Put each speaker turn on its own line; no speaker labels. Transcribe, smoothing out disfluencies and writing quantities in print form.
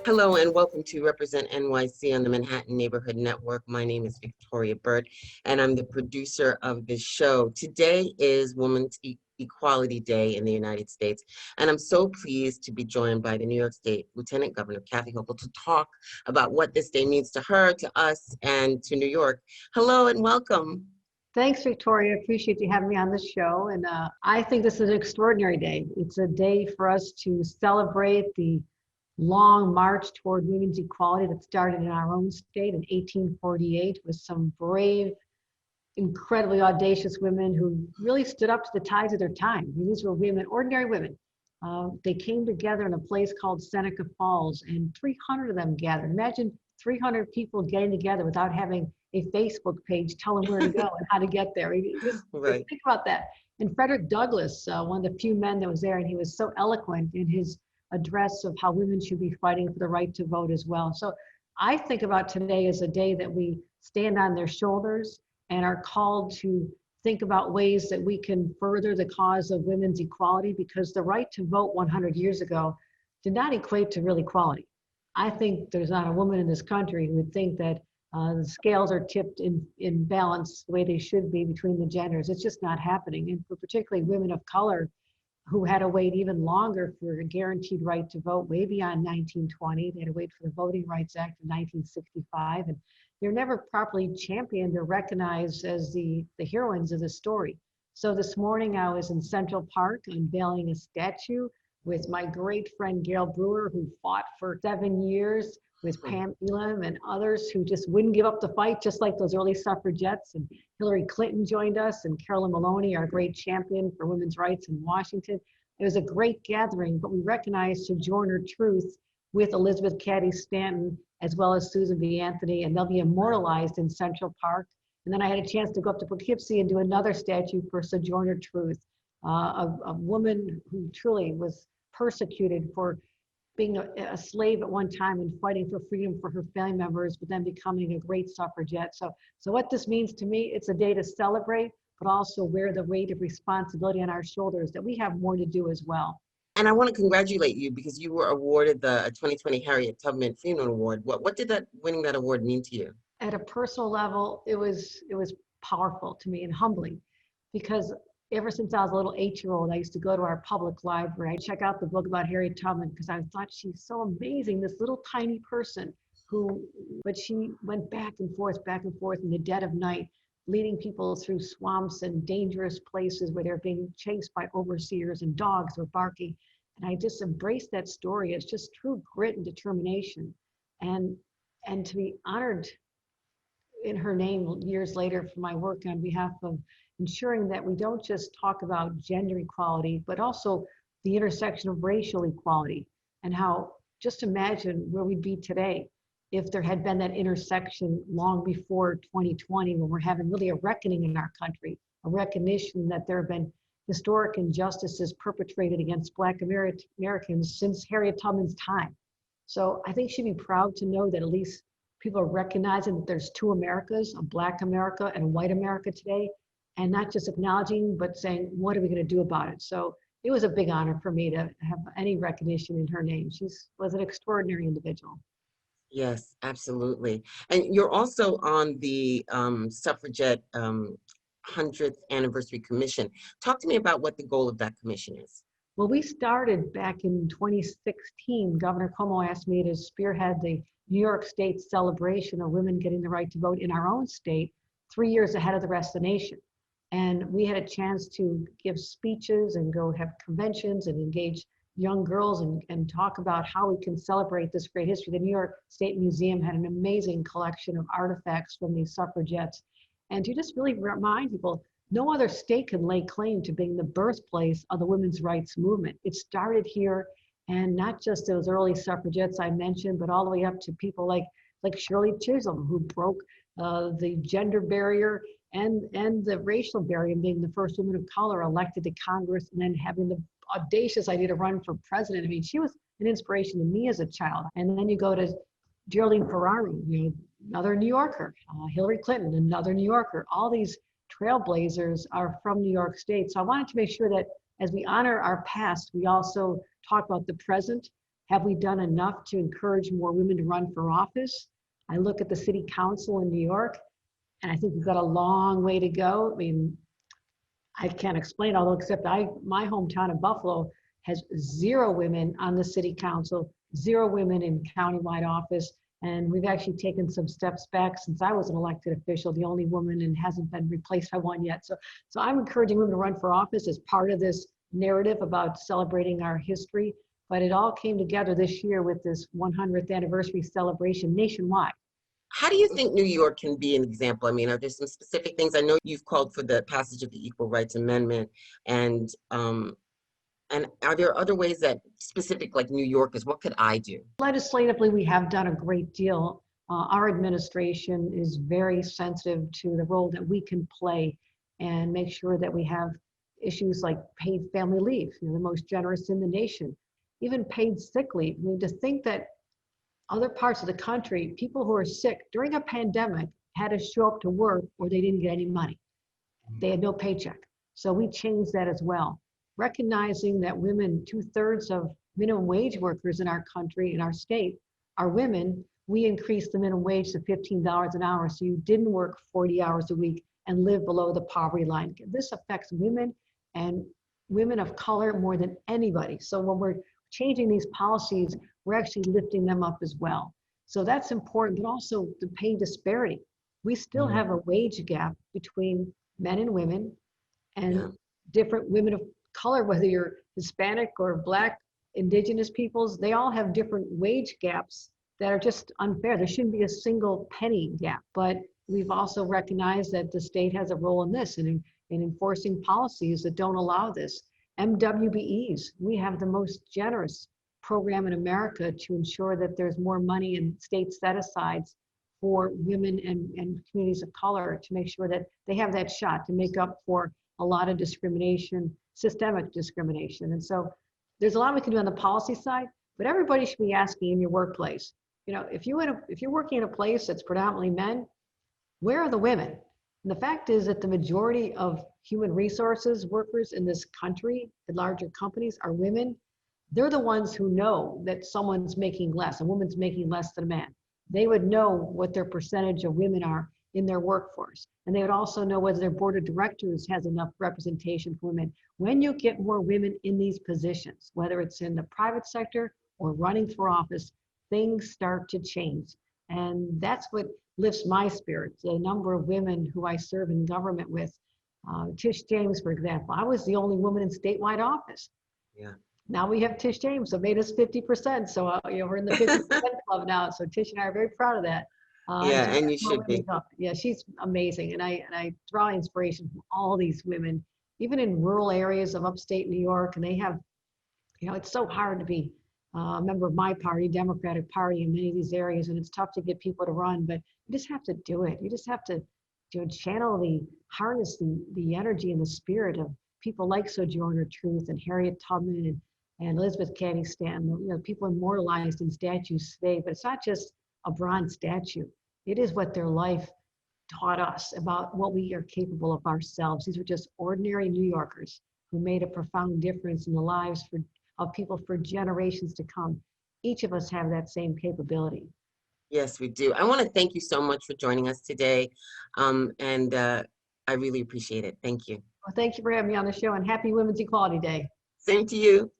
Hello and welcome to Represent NYC on the Manhattan Neighborhood Network. My name is Victoria Bert and I'm the producer of this show. Today is Women's Equality Day in the United States, and I'm so pleased to be joined by the New York State Lieutenant Governor Kathy Hochul to talk about what this day means to her, to us, and to New York. Hello and welcome.
Thanks, Victoria. Appreciate you having me on this show. And I think this is an extraordinary day. It's a day for us to celebrate the long march toward women's equality that started in our own state in 1848 with some brave, incredibly audacious women who really stood up to the tides of their time. These were women, ordinary women. They came together in a place called Seneca Falls, and 300 of them gathered. Imagine 300 people getting together without having a Facebook page telling where to go and how to get there. Just think about that. And Frederick Douglass, one of the few men that was there, and he was so eloquent in his address of how women should be fighting for the right to vote as well. So I think about today as a day that we stand on their shoulders and are called to think about ways that we can further the cause of women's equality, because the right to vote 100 years ago did not equate to real equality. I think there's not a woman in this country who would think that the scales are tipped in balance the way they should be between the genders. It's just not happening. And for particularly women of color who had to wait even longer for a guaranteed right to vote, way beyond 1920. They had to wait for the Voting Rights Act of 1965. And they're never properly championed or recognized as the heroines of the story. So this morning I was in Central Park unveiling a statue with my great friend Gail Brewer, who fought for 7 years with Pam Elam and others who just wouldn't give up the fight, just like those early suffragettes. And Hillary Clinton joined us, and Carolyn Maloney, our great champion for women's rights in Washington. It was a great gathering, but we recognized Sojourner Truth with Elizabeth Cady Stanton, as well as Susan B. Anthony, and they'll be immortalized in Central Park. And then I had a chance to go up to Poughkeepsie and do another statue for Sojourner Truth, a woman who truly was persecuted for being a slave at one time and fighting for freedom for her family members, but then becoming a great suffragette. So what this means to me, it's a day to celebrate, but also wear the weight of responsibility on our shoulders that we have more to do as well.
And I want to congratulate you because you were awarded the 2020 Harriet Tubman Freeman Award. What did winning that award mean to you?
At a personal level, it was powerful to me and humbling, because ever since I was a little 8-year-old, I used to go to our public library. I'd check out the book about Harriet Tubman because I thought she's so amazing, this little tiny person but she went back and forth in the dead of night, leading people through swamps and dangerous places where they're being chased by overseers and dogs were barking. And I just embraced that story as just true grit and determination. And to be honored in her name years later for my work on behalf of ensuring that we don't just talk about gender equality, but also the intersection of racial equality, and how, just imagine where we'd be today if there had been that intersection long before 2020, when we're having really a reckoning in our country, a recognition that there have been historic injustices perpetrated against Black Americans since Harriet Tubman's time. So I think she'd be proud to know that at least people are recognizing that there's two Americas, a Black America and a white America today, and not just acknowledging, but saying, what are we going to do about it? So it was a big honor for me to have any recognition in her name. She was an extraordinary individual.
Yes, absolutely. And you're also on the Suffragette 100th Anniversary Commission. Talk to me about what the goal of that commission is.
Well, we started back in 2016. Governor Cuomo asked me to spearhead the New York State celebration of women getting the right to vote in our own state 3 years ahead of the rest of the nation. And we had a chance to give speeches and go have conventions and engage young girls and talk about how we can celebrate this great history. The New York State Museum had an amazing collection of artifacts from these suffragettes. And to just really remind people, no other state can lay claim to being the birthplace of the women's rights movement. It started here, and not just those early suffragettes I mentioned, but all the way up to people like Shirley Chisholm, who broke the gender barrier and the racial barrier, being the first woman of color elected to Congress, and then having the audacious idea to run for president. I mean, she was an inspiration to me as a child. And then you go to Geraldine Ferraro, another New Yorker, Hillary Clinton, another New Yorker. All these trailblazers are from New York State. So I wanted to make sure that as we honor our past, we also talk about the present Have we done enough to encourage more women to run for office? I look at the city council in New York, and I think we've got a long way to go. I mean, I can't explain, although except my hometown of Buffalo has 0 women on the city council, 0 women in countywide office. And we've actually taken some steps back since I was an elected official, the only woman, and hasn't been replaced by one yet. So I'm encouraging women to run for office as part of this narrative about celebrating our history. But it all came together this year with this 100th anniversary celebration nationwide.
How do you think New York can be an example? I mean, are there some specific things? I know you've called for the passage of the Equal Rights Amendment, and are there other ways that specific, like New Yorkers, what could I do?
Legislatively, we have done a great deal. Our administration is very sensitive to the role that we can play and make sure that we have issues like paid family leave, the most generous in the nation, even paid sick leave. I mean, to think that other parts of the country, people who are sick during a pandemic had to show up to work or they didn't get any money. They had no paycheck. So we changed that as well. Recognizing that women, 2/3 of minimum wage workers in our country, in our state, are women, we increased the minimum wage to $15 an hour. So you didn't work 40 hours a week and live below the poverty line. This affects women and women of color more than anybody. So when we're changing these policies, we're actually lifting them up as well. So that's important, but also the pay disparity. We still have a wage gap between men and women, and different women of color, whether you're Hispanic or Black, Indigenous peoples, they all have different wage gaps that are just unfair. There shouldn't be a single penny gap, but we've also recognized that the state has a role in this and in enforcing policies that don't allow this. MWBEs, we have the most generous program in America to ensure that there's more money in state set-asides for women and communities of color to make sure that they have that shot to make up for a lot of discrimination, systemic discrimination. And so there's a lot we can do on the policy side, but everybody should be asking in your workplace, if you're working in a place that's predominantly men, where are the women? And the fact is that the majority of human resources workers in this country, the larger companies, are women. They're the ones who know that someone's making less, a woman's making less than a man. They would know what their percentage of women are in their workforce. And they would also know whether their board of directors has enough representation for women. When you get more women in these positions, whether it's in the private sector or running for office, things start to change. And that's what lifts my spirits. The number of women who I serve in government with, Tish James, for example, I was the only woman in statewide office.
Yeah.
Now we have Tish James, so made us 50%. So we're in the 50% club now. So Tish and I are very proud of that.
Yeah, and you should be.
Yeah, she's amazing, and I draw inspiration from all these women, even in rural areas of upstate New York. And they have, it's so hard to be a member of my party, Democratic Party, in many of these areas, and it's tough to get people to run. But you just have to do it. You just have to harness the energy and the spirit of people like Sojourner Truth and Harriet Tubman and Elizabeth Cady Stanton, people immortalized in statues today. But it's not just a bronze statue. It is what their life taught us about what we are capable of ourselves. These were just ordinary New Yorkers who made a profound difference in the lives of people for generations to come. Each of us have that same capability.
Yes, we do. I want to thank you so much for joining us today. And I really appreciate it. Thank you.
Well, thank you for having me on the show, and happy Women's Equality Day.
Same to you.